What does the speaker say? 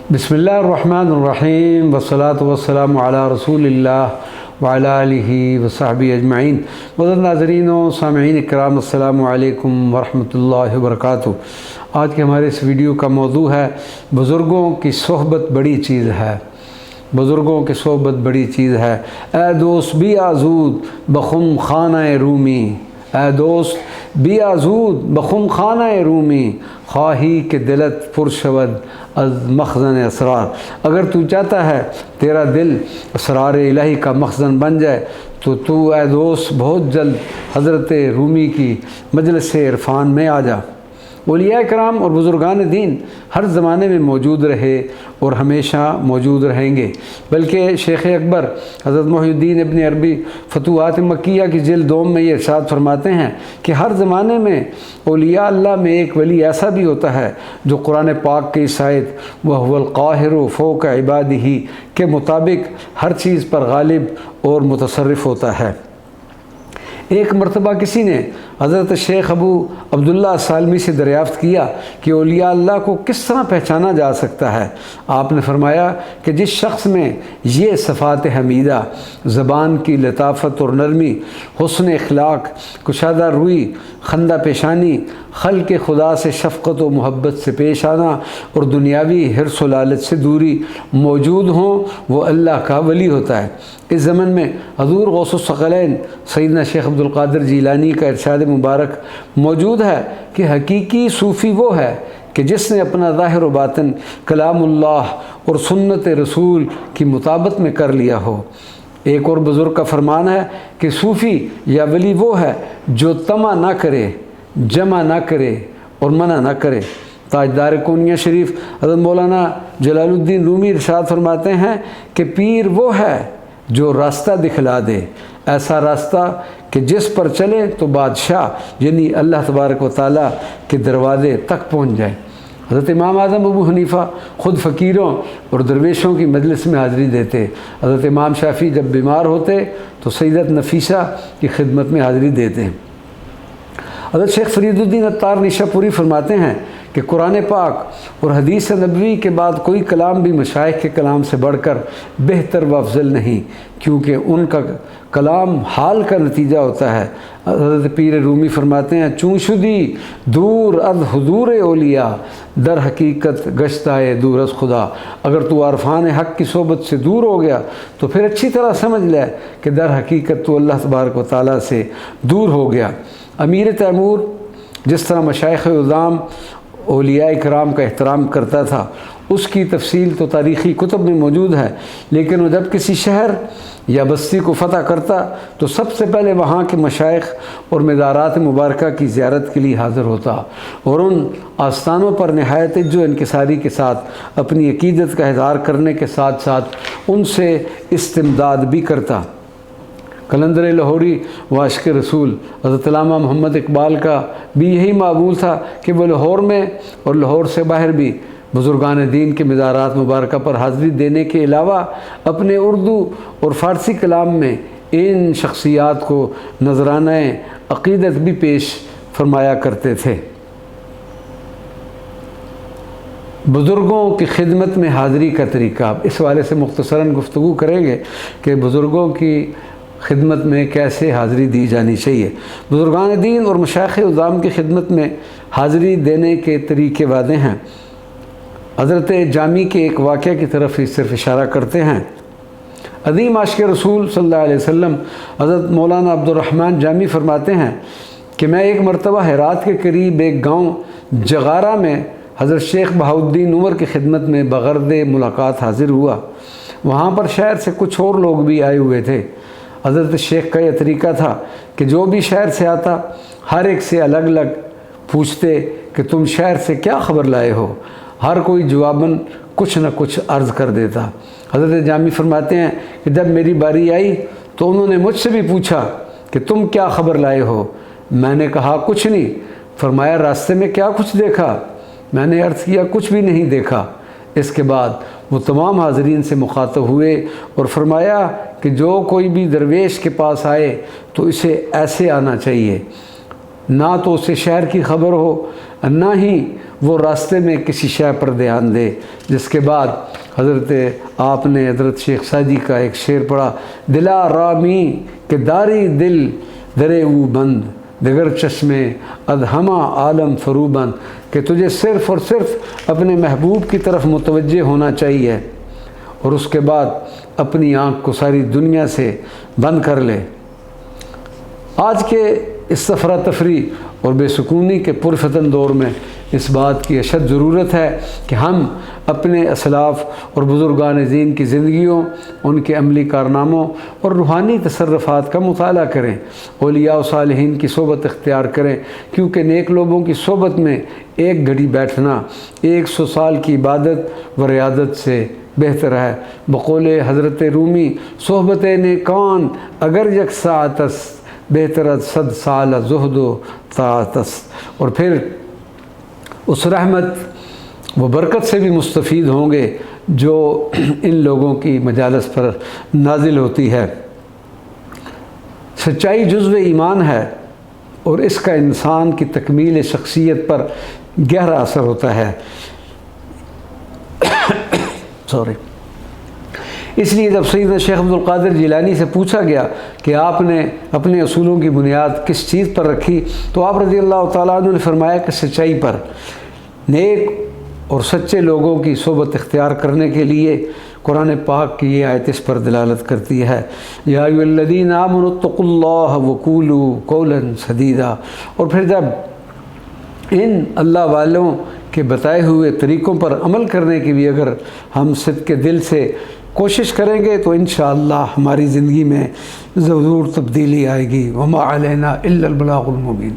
बिस्मिल्लाहिर्रहमानिर्रहीम वस्सलातु वस्सलामु अला रसूलिल्लाह व अला आलिहि व सहबिहि अजमईन। मुअज़्ज़ज़ नाज़रीन व सामिईन इकराम, अस्सलामु अलैकुम व रहमतुल्लाहि व बरकातुहू। आज के हमारे इस वीडियो का मौजू है बुज़ुर्गों की सोहबत बड़ी चीज़ है। बुज़ुर्गों की सोहबत बड़ी चीज़ है। ए दोस्त भी आज़ूद बख़ुम खाना रूमी, ए दोस्त भी आज़ूद बख़ुम खाना रूमी, ख्वाही के दिलत पुरशवद अज़ मखज़न असरार। अगर तू चाहता है तेरा दिल असरार इलाही का मखज़न बन जाए तो तू ए दोस्त बहुत जल्द हज़रत रूमी की मजलिस इरफ़ान में आ जा। औलिया कराम और बुज़ुर्गान दीन हर ज़माने में मौजूद रहे और हमेशा मौजूद रहेंगे। बल्कि शेख़ अकबर हज़रत मुहिउद्दीन इब्न अरबी फतूहात मक्किया की जिल्द 2 में ये इरशाद फरमाते हैं कि हर ज़माने में औलिया अल्लाह में एक वली ऐसा भी होता है जो कुरान पाक की इस आयत वहुवल काहिरु फ़ौक़ इबादिही के मुताबिक हर चीज़ पर गालिब और मुतसर्रिफ़ होता है। एक मरतबा किसी ने हज़रत शेख अबू अब्दुल्ला सालमी से दरियाफ़्त किया कि औलिया अल्लाह को किस तरह पहचाना जा सकता है। आपने फरमाया कि जिस शख्स में ये सफ़ात हमीदा, ज़बान की लताफ़त और नरमी, हुस्न अखलाक, कुशादा रुई, खंदा पेशानी, खल्क़ खुदा से शफ़क़त व मोहब्बत से पेश आना और दुनियावी हिर्स व लालच से दूरी मौजूद हों, वो अल्लाह का वली होता है। इस ज़मन में हज़ूर गौसुस सकलैन सैयदना शेख अब्दुल क़ादिर जीलानी का इरशाद मुबारक मौजूद है कि हकीकी सूफ़ी वो है कि जिसने अपना ज़ाहिर व बातिन कलामुल्लाह और सुन्नत रसूल की मुताबत में कर लिया हो। एक और बुज़ुर्ग का फरमान है कि सूफ़ी या वली वो है जो तमा ना करे, जमा ना करे और मना ना करे। ताजदार कौनिया शरीफ हज़रत मौलाना जलालुद्दीन रूमी इरशाद फरमाते हैं कि पीर वो है जो रास्ता दिखला दे, ऐसा रास्ता कि जिस पर चले तो बादशाह यानी अल्लाह तबारक व तआला के दरवाज़े तक पहुँच जाए। हज़रत इमाम आज़म अबू हनीफ़ा ख़ुद फ़कीरों और दरवेशों की मजलिस में हाज़िरी देते। हज़रत इमाम शाफ़ी जब बीमार होते तो सैयदत नफ़ीसा की खिदमत में हाज़िरी देते। हज़रत शेख फ़रीदुद्दीन अत्तार निशापुरी फरमाते हैं कि कुरान पाक और हदीस नबवी के बाद कोई कलाम भी मशाइख के कलाम से बढ़कर बेहतर व अफजल नहीं, क्योंकि उनका कलाम हाल का नतीजा होता है। हज़रत पीर रूमी फरमाते हैं चूँशुदी दूर अद हुजूर औलिया दर हकीकत गश्ताए दूर अज़ खुदा। अगर तू अरफान हक़ की सोबत से दूर हो गया तो फिर अच्छी तरह समझ ले कि दर हकीकत तो अल्लाह तबारक व तआला से दूर हो गया। अमीर तैमूर जिस तरह मशाइख़ उज़ाम औलिया इकराम का एहतराम करता था उसकी तफसील तो तारीख़ी कुतुब में मौजूद है, लेकिन वो जब किसी शहर या बस्ती को फ़तह करता तो सबसे पहले वहाँ के मशाइख़ और मज़ारात मुबारका की ज़ियारत के लिए हाज़िर होता और उन आस्थानों पर नहायत इज्जो इनकिसारी के साथ अपनी अक़ीदत का इज़हार करने के साथ साथ उनसे इस्तिमदाद भी करता। कलंदर लाहौरी वाशिक़ रसूल हज़रत अल्लामा मोहम्मद इकबाल का भी यही मामूल था कि वो लाहौर में और लाहौर से बाहर भी बुज़ुर्गान दीन के मज़ारात मुबारका पर हाज़िरी देने के अलावा अपने उर्दू और फ़ारसी कलाम में इन शख्सियात को नजराना अक़ीदत भी पेश फरमाया करते थे। बुज़ुर्गों की खिदमत में हाज़िरी का तरीक़ा, इस वाले से मुख्तसरन गुफ्तगू करेंगे कि बुज़ुर्गों की खिदमत में कैसे हाज़िरी दी जानी चाहिए। बुज़ुर्गान दीन और मशाइख़ उज़ाम की खिदमत में हाज़िरी देने के तरीक़े वाज़ेह हैं। हज़रत जामी के एक वाक़े की तरफ ही सिर्फ इशारा करते हैं। अज़ीम आशिक़ रसूल सल्लल्लाहु अलैहि वसल्लम हज़रत मौलाना अब्दुर्रहमान जामी फरमाते हैं कि मैं एक मरतबा हेरात के करीब एक गाँव जगारा में हज़रत शेख बहाउद्दीन उमर की खिदमत में बग़र्द मुलाकात हाज़िर हुआ। वहाँ पर शहर से कुछ और लोग भी आए हुए थे। हज़रत शेख का यह तरीक़ा था कि जो भी शहर से आता हर एक से अलग अलग पूछते कि तुम शहर से क्या ख़बर लाए हो। हर कोई जवाबन कुछ न कुछ अर्ज़ कर देता। हज़रत जामी फरमाते हैं कि जब मेरी बारी आई तो उन्होंने मुझसे भी पूछा कि तुम क्या ख़बर लाए हो। मैंने कहा कुछ नहीं। फरमाया रास्ते में क्या कुछ देखा। मैंने अर्ज़ किया कुछ भी नहीं देखा। इसके बाद वो तमाम हाज़रीन से मुखातब हुए और फरमाया कि जो कोई भी दरवेश के पास आए तो इसे ऐसे आना चाहिए, ना तो उसे शहर की ख़बर हो, ना ही وہ راستے میں کسی شے پر دھیان دے۔ جس کے بعد آپ نے حضرت شیخ سعدی کا ایک شعر پڑھا، دلا رامی کہ داری دل درے او بند، دگر چشمے ادہما عالم فروبند، کہ تجھے صرف اور صرف اپنے محبوب کی طرف متوجہ ہونا چاہیے، اور اس کے بعد اپنی آنکھ کو ساری دنیا سے بند کر لے۔ آج کے اس افراتفری اور بے سکونی کے پرفتن دور میں اس بات کی اشد ضرورت ہے کہ ہم اپنے اسلاف اور بزرگان دین کی زندگیوں، ان کے عملی کارناموں اور روحانی تصرفات کا مطالعہ کریں، اولیاء و صالحین کی صحبت اختیار کریں، کیونکہ نیک لوگوں کی صحبت میں ایک گھڑی بیٹھنا 100 سال کی عبادت و ریاضت سے بہتر ہے۔ بقول حضرت رومی، صحبت نیکان اگر یک ساعتس، بہتر 100 سال زہد و طاعتس۔ اور پھر اس رحمت و برکت سے بھی مستفید ہوں گے جو ان لوگوں کی مجالس پر نازل ہوتی ہے۔ سچائی جزو ایمان ہے اور اس کا انسان کی تکمیل شخصیت پر گہرا اثر ہوتا ہے۔ اس لیے جب سیدنا شیخ عبدالقادر جیلانی سے پوچھا گیا کہ آپ نے اپنے اصولوں کی بنیاد کس چیز پر رکھی، تو آپ رضی اللہ تعالیٰ عنہ نے فرمایا کہ سچائی پر۔ نیک اور سچے لوگوں کی صحبت اختیار کرنے کے لیے قرآن پاک کی یہ آیت اس پر دلالت کرتی ہے، یا ایھا الذین آمنوا اتقوا اللہ وقولوا قولا سدیدا۔ اور پھر جب ان اللہ والوں کے بتائے ہوئے طریقوں پر عمل کرنے کی بھی اگر ہم صدق کے دل سے کوشش کریں گے تو انشاءاللہ ہماری زندگی میں ضرور تبدیلی آئے گی۔ وما علینا الا البلاغ المبین۔